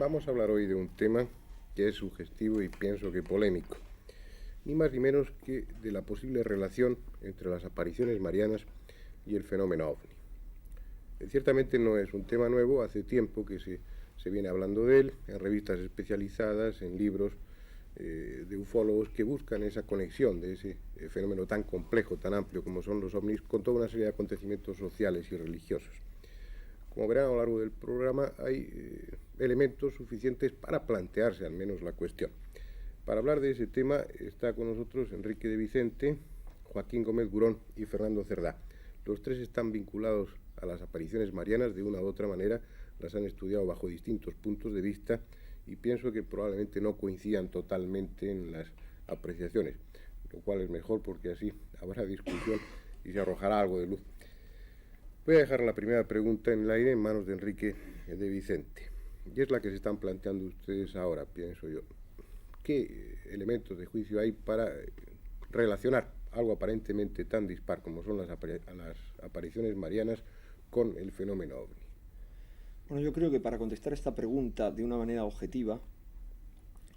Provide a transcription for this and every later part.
Vamos a hablar hoy de un tema que es sugestivo y pienso que polémico, ni más ni menos que de la posible relación entre las apariciones marianas y el fenómeno OVNI. Ciertamente no es un tema nuevo, hace tiempo que se viene hablando de él, en revistas especializadas, en libros de ufólogos que buscan esa conexión de ese fenómeno tan complejo, tan amplio como son los ovnis, con toda una serie de acontecimientos sociales y religiosos. Como verán a lo largo del programa, hay elementos suficientes para plantearse al menos la cuestión. Para hablar de ese tema está con nosotros Enrique de Vicente, Joaquín Gómez Gurón y Fernando Cerdá. Los tres están vinculados a las apariciones marianas de una u otra manera, las han estudiado bajo distintos puntos de vista y pienso que probablemente no coincidan totalmente en las apreciaciones, lo cual es mejor porque así habrá discusión y se arrojará algo de luz. Voy a dejar la primera pregunta en el aire en manos de Enrique de Vicente, y es la que se están planteando ustedes ahora, pienso yo. ¿Qué elementos de juicio hay para relacionar algo aparentemente tan dispar como son las apariciones marianas con el fenómeno OVNI? Bueno, yo creo que para contestar esta pregunta de una manera objetiva,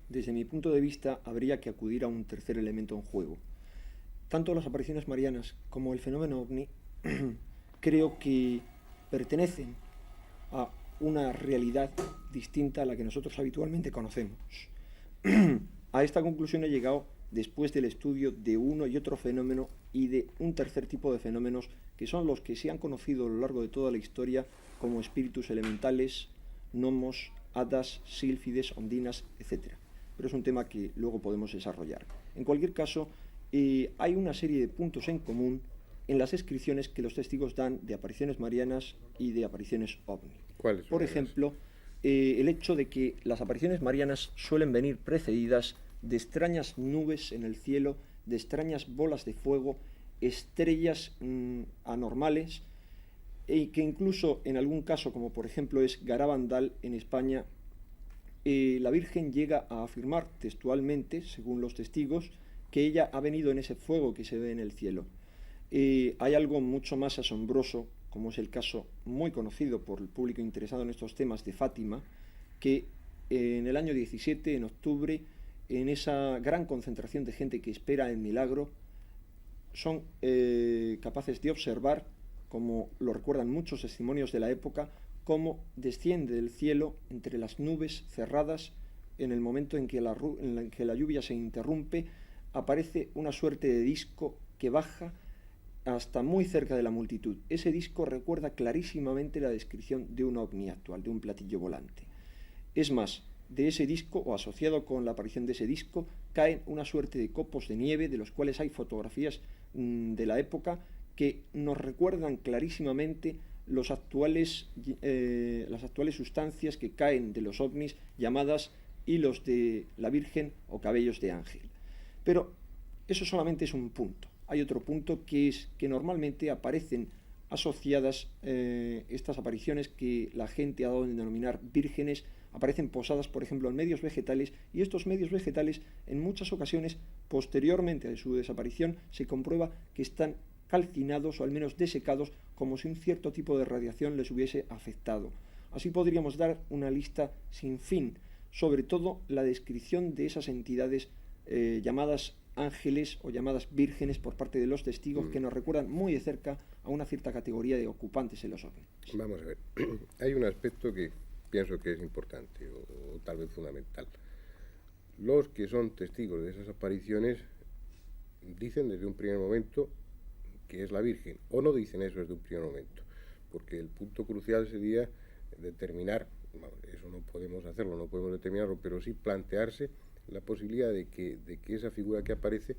desde mi punto de vista, habría que acudir a un tercer elemento en juego. Tanto las apariciones marianas como el fenómeno OVNI creo que pertenecen a una realidad distinta a la que nosotros habitualmente conocemos. A esta conclusión he llegado después del estudio de uno y otro fenómeno y de un tercer tipo de fenómenos que son los que se han conocido a lo largo de toda la historia como espíritus elementales, gnomos, hadas, sílfides, ondinas, etc. Pero es un tema que luego podemos desarrollar. En cualquier caso, hay una serie de puntos en común en las descripciones que los testigos dan de apariciones marianas y de apariciones OVNI. ¿Cuáles? Por ejemplo, el hecho de que las apariciones marianas suelen venir precedidas de extrañas nubes en el cielo, de extrañas bolas de fuego, estrellas anormales, y que incluso en algún caso, como por ejemplo es Garabandal en España, la Virgen llega a afirmar textualmente, según los testigos, que ella ha venido en ese fuego que se ve en el cielo. Hay algo mucho más asombroso, como es el caso muy conocido por el público interesado en estos temas de Fátima, que en el año 17, en octubre, en esa gran concentración de gente que espera el milagro, son capaces de observar, como lo recuerdan muchos testimonios de la época, cómo desciende del cielo entre las nubes cerradas, en el momento en que la lluvia se interrumpe, aparece una suerte de disco que baja hasta muy cerca de la multitud. Ese disco recuerda clarísimamente la descripción de un ovni actual, de un platillo volante. Es más, de ese disco, o asociado con la aparición de ese disco, caen una suerte de copos de nieve, de los cuales hay fotografías de la época que nos recuerdan clarísimamente las actuales sustancias que caen de los ovnis, llamadas hilos de la Virgen o cabellos de ángel. Pero eso solamente es un punto. Hay otro punto que es que normalmente aparecen asociadas estas apariciones que la gente ha dado en denominar vírgenes, aparecen posadas, por ejemplo, en medios vegetales, y estos medios vegetales, en muchas ocasiones, posteriormente a su desaparición, se comprueba que están calcinados o al menos desecados, como si un cierto tipo de radiación les hubiese afectado. Así podríamos dar una lista sin fin, sobre todo la descripción de esas entidades llamadas ángeles o llamadas vírgenes por parte de los testigos, que nos recuerdan muy de cerca a una cierta categoría de ocupantes en los ovnis. Vamos a ver, hay un aspecto que pienso que es importante o tal vez fundamental. Los que son testigos de esas apariciones dicen desde un primer momento que es la Virgen, o no dicen eso desde un primer momento, porque el punto crucial sería determinar, eso no podemos hacerlo, no podemos determinarlo, pero sí plantearse la posibilidad de que esa figura que aparece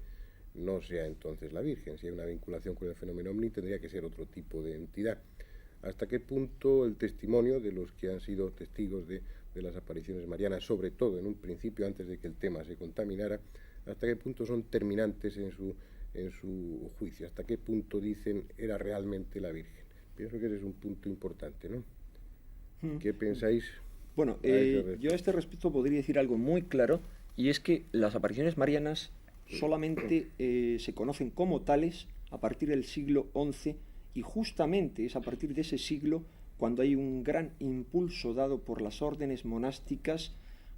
no sea entonces la Virgen. Si hay una vinculación con el fenómeno OVNI, tendría que ser otro tipo de entidad. ¿Hasta qué punto el testimonio de los que han sido testigos de las apariciones marianas, sobre todo en un principio, antes de que el tema se contaminara, hasta qué punto son terminantes en su juicio? ¿Hasta qué punto dicen era realmente la Virgen? Pienso que ese es un punto importante, ¿no? ¿Qué pensáis? Bueno, yo a este respecto podría decir algo muy claro, y es que las apariciones marianas solamente se conocen como tales a partir del siglo XI, y justamente es a partir de ese siglo cuando hay un gran impulso dado por las órdenes monásticas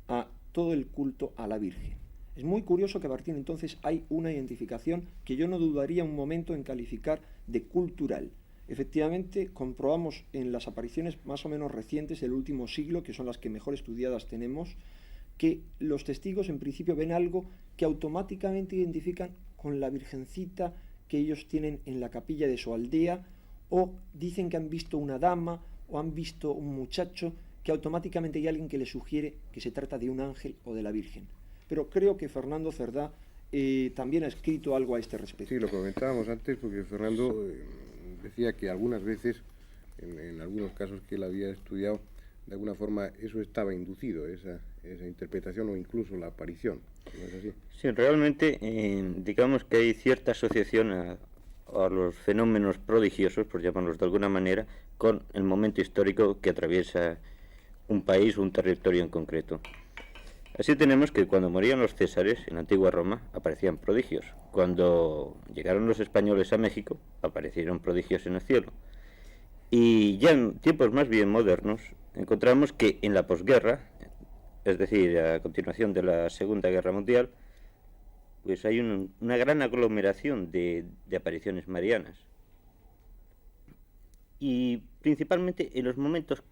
a todo el culto a la Virgen. Es muy curioso que a partir de entonces hay una identificación que yo no dudaría un momento en calificar de cultural. Efectivamente, comprobamos en las apariciones más o menos recientes del último siglo, que son las que mejor estudiadas tenemos, que los testigos en principio ven algo que automáticamente identifican con la Virgencita que ellos tienen en la capilla de su aldea, o dicen que han visto una dama o han visto un muchacho, que automáticamente hay alguien que les sugiere que se trata de un ángel o de la Virgen. Pero creo que Fernando Cerdá también ha escrito algo a este respecto. Sí, lo comentábamos antes porque Fernando decía que algunas veces, en algunos casos que él había estudiado, de alguna forma eso estaba inducido, esa interpretación o incluso la aparición. ¿No es así? Sí, realmente digamos que hay cierta asociación a los fenómenos prodigiosos, por llamarlos de alguna manera, con el momento histórico que atraviesa un país o un territorio en concreto. Así tenemos que cuando morían los césares en la antigua Roma aparecían prodigios. Cuando llegaron los españoles a México aparecieron prodigios en el cielo. Y ya en tiempos más bien modernos encontramos que en la posguerra, es decir, a continuación de la Segunda Guerra Mundial, pues hay una gran aglomeración de apariciones marianas. Y principalmente en los momentos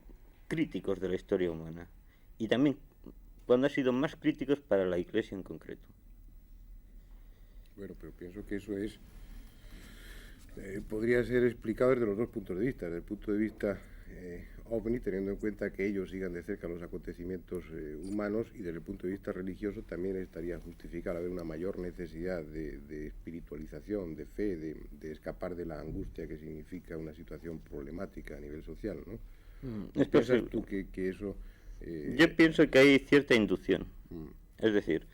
críticos de la historia humana. Y también cuando han sido más críticos para la Iglesia en concreto. Bueno, pero pienso que eso es podría ser explicado desde los dos puntos de vista. Desde el punto de vista ovni, teniendo en cuenta que ellos sigan de cerca los acontecimientos humanos, y desde el punto de vista religioso también estaría justificado haber una mayor necesidad de espiritualización, de fe, de escapar de la angustia que significa una situación problemática a nivel social, ¿no? ¿Piensas tú que eso...? Yo pienso que hay cierta inducción. Es decir,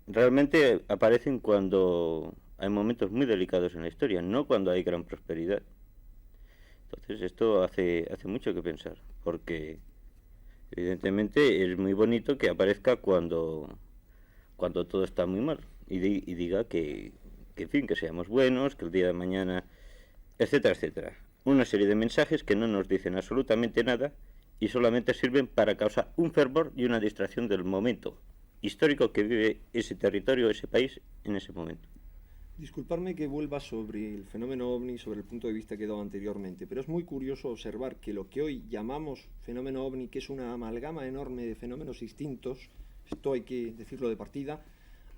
realmente aparecen cuando hay momentos muy delicados en la historia, no cuando hay gran prosperidad. Entonces esto hace mucho que pensar, porque evidentemente es muy bonito que aparezca cuando todo está muy mal y diga que en fin, que seamos buenos, que el día de mañana, etcétera, etcétera. Una serie de mensajes que no nos dicen absolutamente nada y solamente sirven para causar un fervor y una distracción del momento histórico que vive ese territorio, ese país, en ese momento. Disculparme que vuelva sobre el fenómeno ovni, sobre el punto de vista que he dado anteriormente, pero es muy curioso observar que lo que hoy llamamos fenómeno ovni, que es una amalgama enorme de fenómenos distintos, esto hay que decirlo de partida,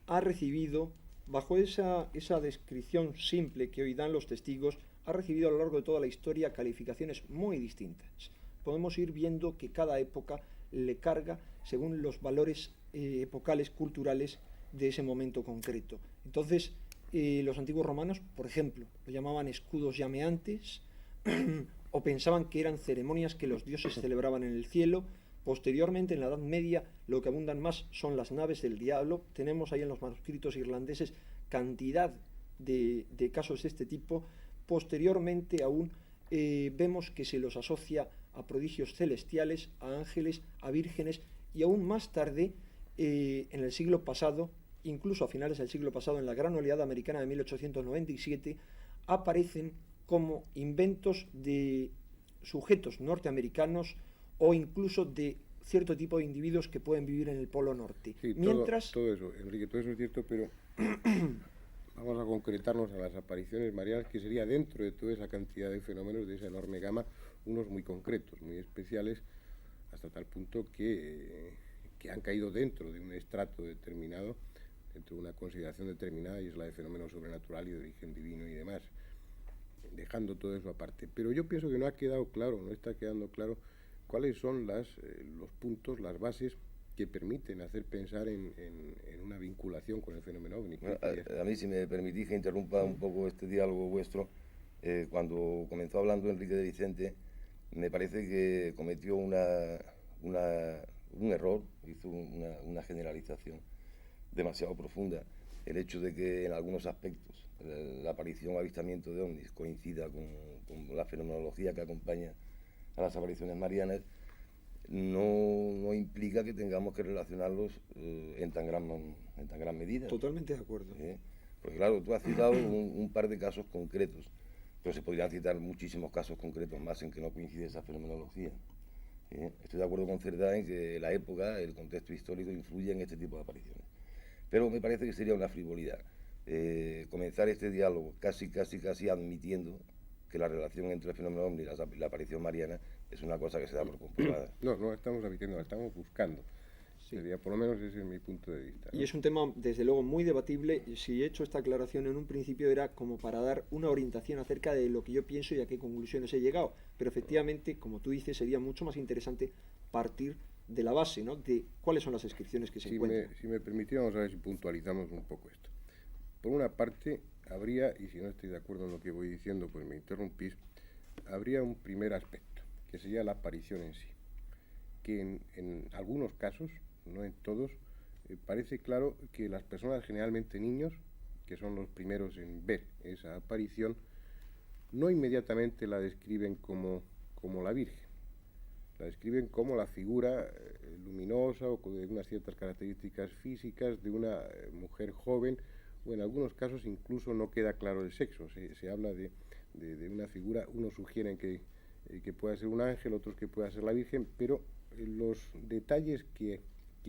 ha recibido, bajo esa descripción simple que hoy dan los testigos, ha recibido a lo largo de toda la historia calificaciones muy distintas. Podemos ir viendo que cada época le carga según los valores epocales, culturales de ese momento concreto. Entonces, los antiguos romanos, por ejemplo, lo llamaban escudos llameantes o pensaban que eran ceremonias que los dioses celebraban en el cielo. Posteriormente, en la Edad Media, lo que abundan más son las naves del diablo. Tenemos ahí en los manuscritos irlandeses cantidad de casos de este tipo. Posteriormente aún vemos que se los asocia a prodigios celestiales, a ángeles, a vírgenes, y aún más tarde, en el siglo pasado, incluso a finales del siglo pasado, en la gran oleada americana de 1897, aparecen como inventos de sujetos norteamericanos o incluso de cierto tipo de individuos que pueden vivir en el Polo Norte. Sí, mientras... todo eso, Enrique, todo eso es cierto, pero vamos a concretarnos a las apariciones marianas, que sería dentro de toda esa cantidad de fenómenos, de esa enorme gama, unos muy concretos, muy especiales, hasta tal punto que han caído dentro de un estrato determinado, dentro de una consideración determinada, y es la de fenómeno sobrenatural y de origen divino y demás, dejando todo eso aparte. Pero yo pienso que no está quedando claro cuáles son los puntos, las bases que permiten hacer pensar en una vinculación con el fenómeno ovni. Bueno, a mí, si me permitís que interrumpa un poco este diálogo vuestro, cuando comenzó hablando Enrique de Vicente, me parece que cometió un error, hizo una generalización demasiado profunda. El hecho de que en algunos aspectos la aparición o avistamiento de ovnis coincida con la fenomenología que acompaña a las apariciones marianas no implica que tengamos que relacionarlos en tan gran medida. Totalmente de acuerdo. Porque claro, tú has citado un par de casos concretos, pero se podrían citar muchísimos casos concretos más en que no coincide esa fenomenología. Estoy de acuerdo con Cerdá en que la época, el contexto histórico influye en este tipo de apariciones. Pero me parece que sería una frivolidad comenzar este diálogo casi admitiendo que la relación entre el fenómeno ovni y la aparición mariana es una cosa que se da por comprobada. No estamos admitiendo, la estamos buscando. Sí. Sería, por lo menos ese es mi punto de vista, ¿no? Y es un tema, desde luego, muy debatible. Si he hecho esta aclaración en un principio era como para dar una orientación acerca de lo que yo pienso y a qué conclusiones he llegado. Pero efectivamente, como tú dices, sería mucho más interesante partir de la base, ¿no? De cuáles son las inscripciones que se encuentran. Si me permitís, vamos a ver si puntualizamos un poco esto. Por una parte, habría, y si no estoy de acuerdo en lo que voy diciendo, pues me interrumpís, habría un primer aspecto, que sería la aparición en sí, que en algunos casos, no en todos, parece claro que las personas, generalmente niños, que son los primeros en ver esa aparición, no inmediatamente la describen como la Virgen, la describen como la figura luminosa o de unas ciertas características físicas de una mujer joven, o en algunos casos incluso no queda claro el sexo, se habla de una figura, unos sugieren que pueda ser un ángel, otros que pueda ser la Virgen, pero los detalles que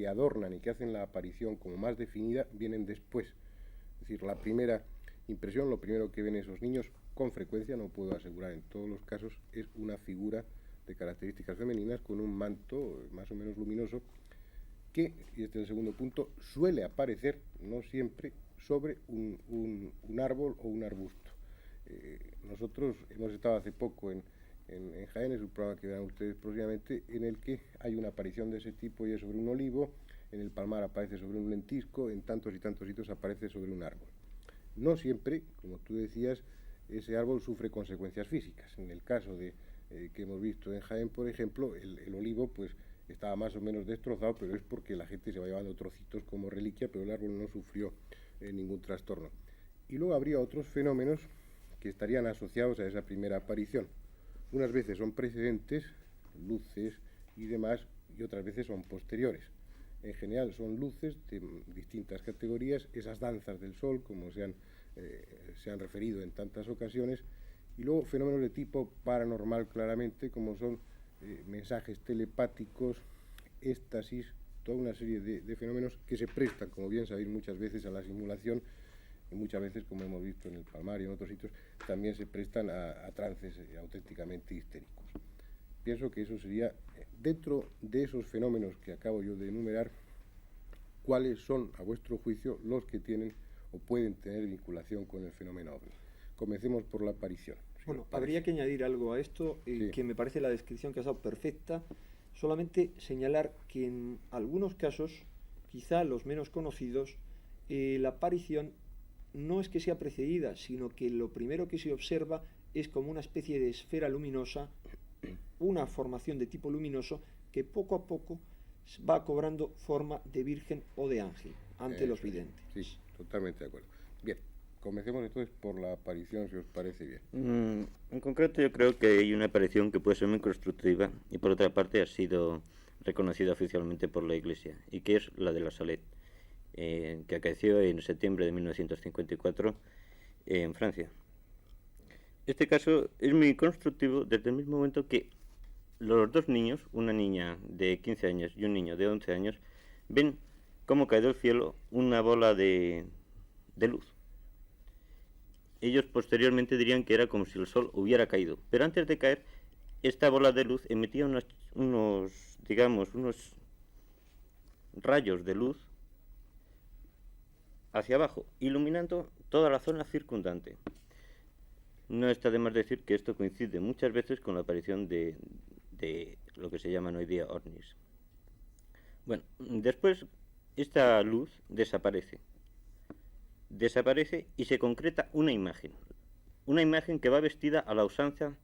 adornan y que hacen la aparición como más definida vienen después. Es decir, la primera impresión, lo primero que ven esos niños, con frecuencia, no puedo asegurar en todos los casos, es una figura de características femeninas con un manto más o menos luminoso que, y este es el segundo punto, suele aparecer, no siempre, sobre un árbol o un arbusto. Nosotros hemos estado hace poco en Jaén, es un programa que verán ustedes próximamente, en el que hay una aparición de ese tipo y es sobre un olivo, en el Palmar aparece sobre un lentisco, en tantos y tantos sitios aparece sobre un árbol. No siempre, como tú decías, ese árbol sufre consecuencias físicas. En el caso de que hemos visto en Jaén, por ejemplo, el olivo pues estaba más o menos destrozado, pero es porque la gente se va llevando trocitos como reliquia, pero el árbol no sufrió ningún trastorno. Y luego habría otros fenómenos que estarían asociados a esa primera aparición. Unas veces son precedentes, luces y demás, y otras veces son posteriores. En general son luces de distintas categorías, esas danzas del sol, como se han referido en tantas ocasiones, y luego fenómenos de tipo paranormal claramente, como son mensajes telepáticos, éxtasis, toda una serie de fenómenos que se prestan, como bien sabéis, muchas veces a la simulación, y muchas veces, como hemos visto en el Palmar y en otros sitios, también se prestan a trances auténticamente histéricos. Pienso que eso sería, dentro de esos fenómenos que acabo yo de enumerar, cuáles son, a vuestro juicio, los que tienen o pueden tener vinculación con el fenómeno ovni. Comencemos por la aparición. Bueno, habría que añadir algo a esto, sí, que me parece la descripción que has dado perfecta. Solamente señalar que en algunos casos, quizá los menos conocidos, la aparición no es que sea precedida, sino que lo primero que se observa es como una especie de esfera luminosa, una formación de tipo luminoso que poco a poco va cobrando forma de virgen o de ángel ante los videntes. Sí, totalmente de acuerdo. Bien, comencemos entonces por la aparición, si os parece bien. En concreto yo creo que hay una aparición que puede ser muy constructiva y por otra parte ha sido reconocida oficialmente por la Iglesia, y que es la de la Salette, que acaeció en septiembre de 1954 en Francia. Este caso es muy constructivo desde el mismo momento que los dos niños, una niña de 15 años y un niño de 11 años, ven cómo cae del cielo una bola de luz. Ellos posteriormente dirían que era como si el sol hubiera caído, pero antes de caer, esta bola de luz emitía unos rayos de luz hacia abajo, iluminando toda la zona circundante. No está de más decir que esto coincide muchas veces con la aparición de lo que se llaman hoy día ovnis. Bueno, después esta luz desaparece y se concreta una imagen que va vestida a la usanza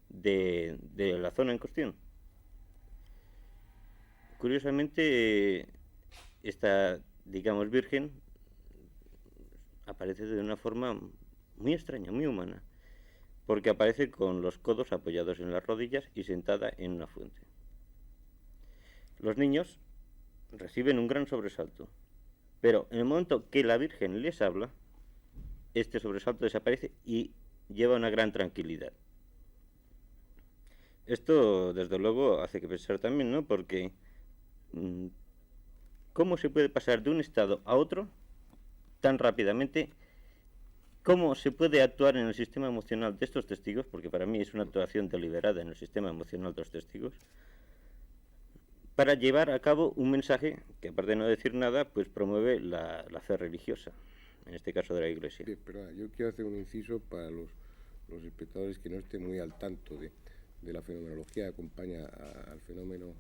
de la zona en cuestión. Curiosamente, esta, virgen aparece de una forma muy extraña, muy humana, porque aparece con los codos apoyados en las rodillas y sentada en una fuente. Los niños reciben un gran sobresalto, pero en el momento que la Virgen les habla, este sobresalto desaparece y lleva una gran tranquilidad. Esto, desde luego, hace que pensar también, ¿no? Porque ¿cómo se puede pasar de un estado a otro tan rápidamente? ¿Cómo se puede actuar en el sistema emocional de estos testigos? Porque para mí es una actuación deliberada en el sistema emocional de los testigos, para llevar a cabo un mensaje que, aparte de no decir nada, pues promueve la fe religiosa, en este caso de la Iglesia. Sí, perdona, yo quiero hacer un inciso para los espectadores que no estén muy al tanto de la fenomenología que acompaña al fenómeno,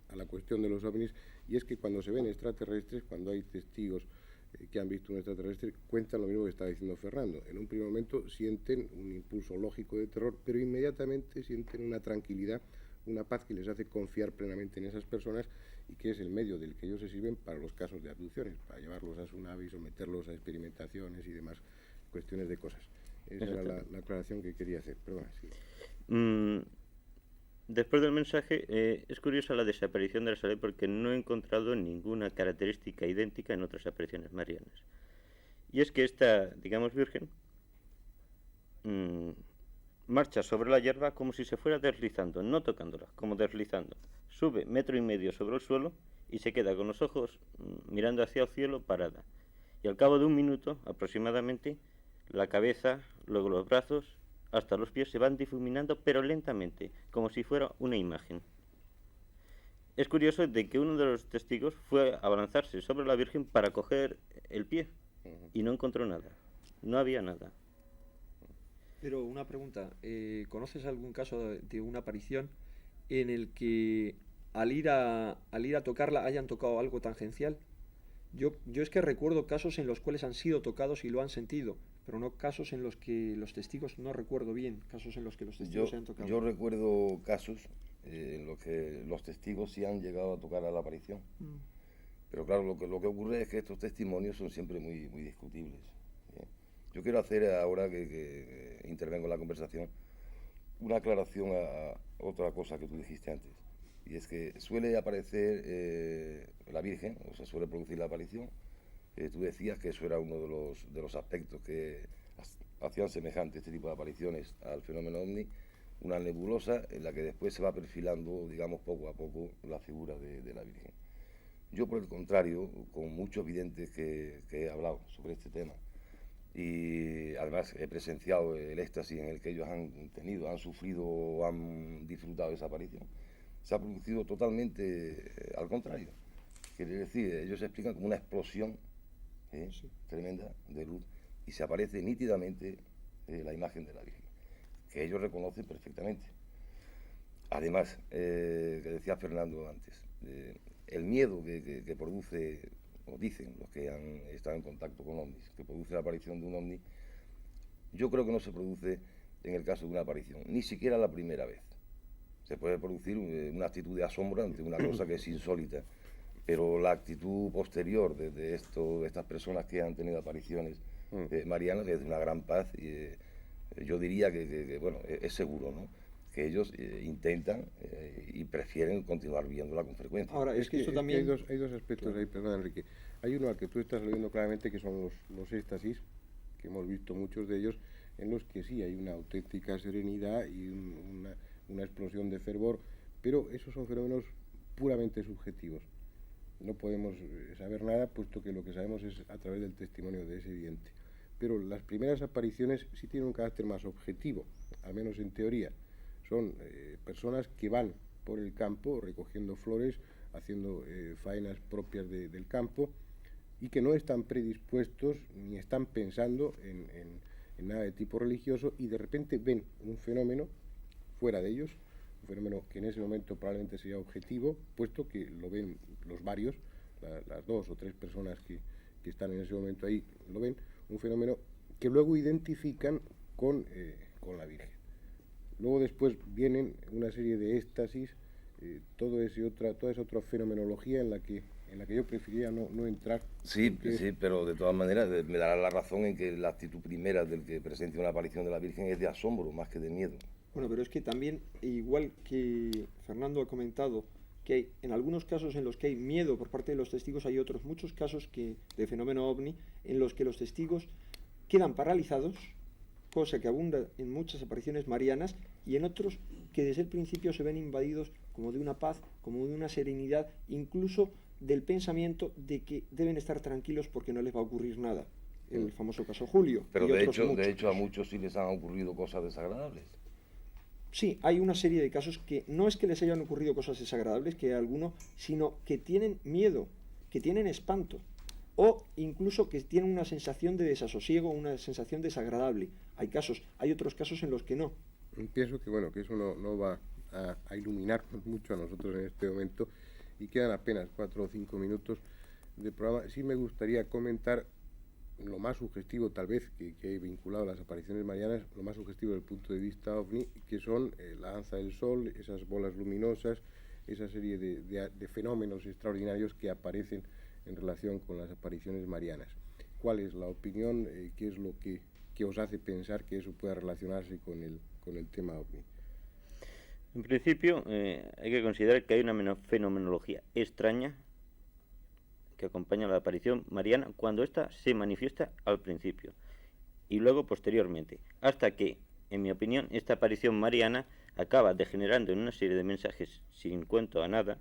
a la cuestión de los ovnis, y es que cuando se ven extraterrestres, cuando hay testigos que han visto un extraterrestre, cuentan lo mismo que estaba diciendo Fernando. En un primer momento sienten un impulso lógico de terror, pero inmediatamente sienten una tranquilidad, una paz que les hace confiar plenamente en esas personas y que es el medio del que ellos se sirven para los casos de abducciones, para llevarlos a su nave y someterlos a experimentaciones y demás cuestiones de cosas. Esa era la aclaración que quería hacer. Pero bueno, sí. Después del mensaje, es curiosa la desaparición de la Salé porque no he encontrado ninguna característica idéntica en otras apariciones marianas. Y es que esta, digamos, virgen marcha sobre la hierba como si se fuera deslizando, no tocándola, como deslizando. Sube 1,5 metros sobre el suelo y se queda con los ojos mirando hacia el cielo parada. Y al cabo de 1 minuto aproximadamente, la cabeza, luego los brazos, hasta los pies se van difuminando, pero lentamente, como si fuera una imagen. Es curioso de que uno de los testigos fue a abalanzarse sobre la Virgen para coger el pie y no encontró nada. No había nada. Pero una pregunta, ¿conoces algún caso de una aparición en el que al ir a tocarla hayan tocado algo tangencial? Yo es que recuerdo casos en los cuales han sido tocados y lo han sentido, pero no casos en los que los testigos, no recuerdo bien, casos en los que los testigos se han tocado. Yo recuerdo casos en los que los testigos sí han llegado a tocar a la aparición. Pero claro, lo que ocurre es que estos testimonios son siempre muy, muy discutibles. Yo quiero hacer, ahora que intervengo en la conversación, una aclaración a otra cosa que tú dijiste antes. Y es que suele aparecer la Virgen, o se suele producir la aparición. Tú decías que eso era uno de los aspectos que hacían semejante este tipo de apariciones al fenómeno ovni, una nebulosa en la que después se va perfilando, digamos, poco a poco la figura de la Virgen. Yo, por el contrario, con muchos videntes que he hablado sobre este tema, y además he presenciado el éxtasis en el que ellos han tenido, han sufrido o han disfrutado de esa aparición, se ha producido totalmente al contrario. Quiere decir, ellos explican como una explosión tremenda de luz y se aparece nítidamente la imagen de la Virgen, que ellos reconocen perfectamente. Además, que decía Fernando antes, el miedo que produce, o dicen los que han estado en contacto con ovnis, que produce la aparición de un ovni, yo creo que no se produce en el caso de una aparición, ni siquiera la primera vez. Se puede producir una actitud de asombro ante una cosa que es insólita, pero la actitud posterior de estas personas que han tenido apariciones marianas es de una gran paz, y yo diría que bueno, es seguro, ¿no?, que ellos intentan y prefieren continuar viéndola con frecuencia. Ahora, es que eso también... Hay dos aspectos ahí, perdón, Enrique. Hay uno al que tú estás viendo claramente, que son los éxtasis, que hemos visto muchos de ellos, en los que sí hay una auténtica serenidad y una explosión de fervor, pero esos son fenómenos puramente subjetivos. No podemos saber nada, puesto que lo que sabemos es a través del testimonio de ese vidente. Pero las primeras apariciones sí tienen un carácter más objetivo, al menos en teoría. Son personas que van por el campo recogiendo flores, haciendo faenas propias del campo, y que no están predispuestos ni están pensando en nada de tipo religioso, y de repente ven un fenómeno fuera de ellos, un fenómeno que en ese momento probablemente sería objetivo, puesto que lo ven los varios, las 2 o 3 personas que están en ese momento ahí lo ven, un fenómeno que luego identifican con la Virgen. Luego después vienen una serie de éxtasis, toda esa otra fenomenología en la que yo preferiría no entrar. Sí, pero de todas maneras me dará la razón en que la actitud primera del que presencia una aparición de la Virgen es de asombro más que de miedo. Bueno, pero es que también, igual que Fernando ha comentado, que hay, en algunos casos en los que hay miedo por parte de los testigos, hay otros muchos casos de fenómeno ovni en los que los testigos quedan paralizados cosa que abunda en muchas apariciones marianas, y en otros que desde el principio se ven invadidos como de una paz, como de una serenidad, incluso del pensamiento de que deben estar tranquilos porque no les va a ocurrir nada. El famoso caso Julio. Pero y de otros hecho, muchos. de hecho a muchos sí les han ocurrido cosas desagradables. Sí, hay una serie de casos que no es que les hayan ocurrido cosas desagradables, que alguno, sino que tienen miedo, que tienen espanto, o incluso que tienen una sensación de desasosiego, una sensación desagradable. Hay casos, hay otros casos en los que no. Pienso que bueno, que eso no va a iluminarnos mucho a nosotros en este momento, y quedan apenas 4 o 5 minutos de programa. Sí me gustaría comentar lo más sugestivo tal vez que he vinculado a las apariciones marianas, lo más sugestivo desde el punto de vista ovni, que son la danza del sol, esas bolas luminosas, esa serie de fenómenos extraordinarios que aparecen en relación con las apariciones marianas. ¿Cuál es la opinión? ¿Qué es lo que os hace pensar que eso pueda relacionarse con el tema ovni? En principio, hay que considerar que hay una fenomenología extraña que acompaña a la aparición mariana cuando ésta se manifiesta al principio y luego posteriormente, hasta que, en mi opinión, esta aparición mariana acaba degenerando en una serie de mensajes sin cuento a nada,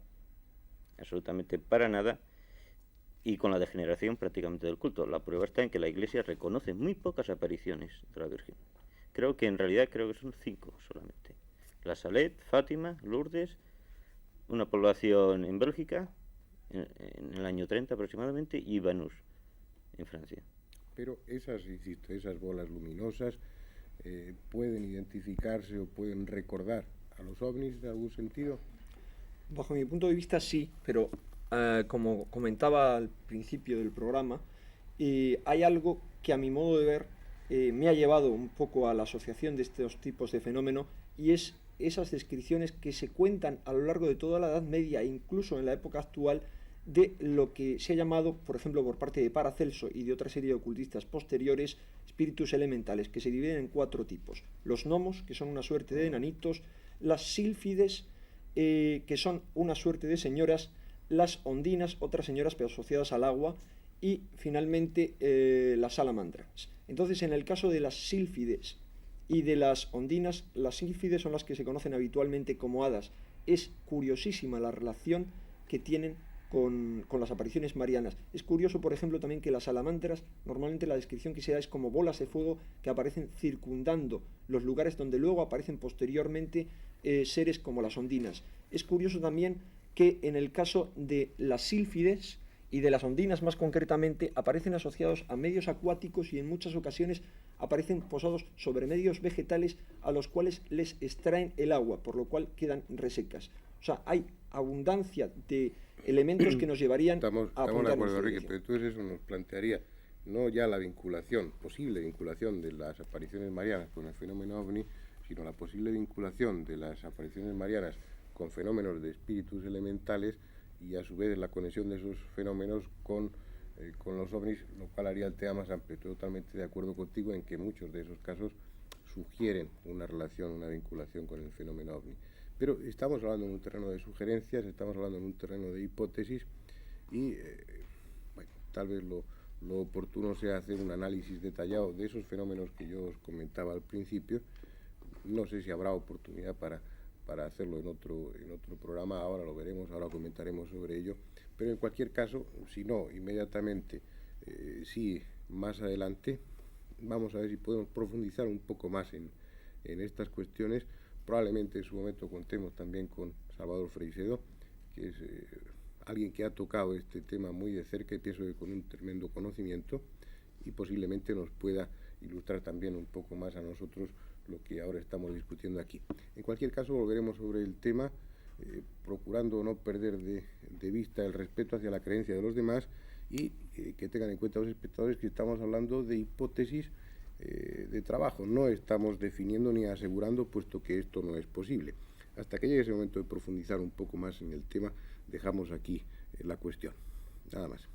absolutamente para nada, y con la degeneración prácticamente del culto. La prueba está en que la Iglesia reconoce muy pocas apariciones de la Virgen. Creo que son 5 solamente. La Salet, Fátima, Lourdes, una población en Bélgica, en el año 30 aproximadamente, y Banús, en Francia. Pero esas bolas luminosas pueden identificarse o pueden recordar a los ovnis en algún sentido. Bajo mi punto de vista sí, pero como comentaba al principio del programa, hay algo que a mi modo de ver me ha llevado un poco a la asociación de estos tipos de fenómeno, y es esas descripciones que se cuentan a lo largo de toda la Edad Media e incluso en la época actual de lo que se ha llamado, por ejemplo, por parte de Paracelso y de otra serie de ocultistas posteriores, espíritus elementales, que se dividen en 4 tipos. Los gnomos, que son una suerte de enanitos; las sílfides, que son una suerte de señoras; las ondinas, otras señoras pero asociadas al agua; y finalmente las salamandras. Entonces, en el caso de las sílfides y de las ondinas, las sílfides son las que se conocen habitualmente como hadas. Es curiosísima la relación que tienen con las apariciones marianas. Es curioso, por ejemplo, también que las salamandras, normalmente la descripción que se da es como bolas de fuego que aparecen circundando los lugares donde luego aparecen posteriormente seres como las ondinas. Es curioso también que en el caso de las sílfides y de las ondinas más concretamente, aparecen asociados a medios acuáticos y en muchas ocasiones aparecen posados sobre medios vegetales a los cuales les extraen el agua, por lo cual quedan resecas. O sea, hay abundancia de elementos que nos llevarían a apuntar. Estamos de acuerdo, Enrique, pero entonces eso nos plantearía no ya la posible vinculación de las apariciones marianas con el fenómeno ovni, sino la posible vinculación de las apariciones marianas con fenómenos de espíritus elementales, y a su vez la conexión de esos fenómenos con los ovnis, lo cual haría el tema más amplio. Estoy totalmente de acuerdo contigo en que muchos de esos casos sugieren una relación, una vinculación con el fenómeno ovni. Pero estamos hablando en un terreno de sugerencias, estamos hablando en un terreno de hipótesis, y bueno, tal vez lo oportuno sea hacer un análisis detallado de esos fenómenos que yo os comentaba al principio. No sé si habrá oportunidad para hacerlo en otro programa, ahora lo veremos, ahora comentaremos sobre ello, pero en cualquier caso, si no inmediatamente, sí más adelante, vamos a ver si podemos profundizar un poco más en estas cuestiones. Probablemente en su momento contemos también con Salvador Freixedo, que es alguien que ha tocado este tema muy de cerca y pienso que con un tremendo conocimiento, y posiblemente nos pueda ilustrar también un poco más a nosotros lo que ahora estamos discutiendo aquí. En cualquier caso, volveremos sobre el tema, procurando no perder de vista el respeto hacia la creencia de los demás, y que tengan en cuenta los espectadores que estamos hablando de hipótesis de trabajo. No estamos definiendo ni asegurando, puesto que esto no es posible. Hasta que llegue ese momento de profundizar un poco más en el tema, dejamos aquí la cuestión. Nada más.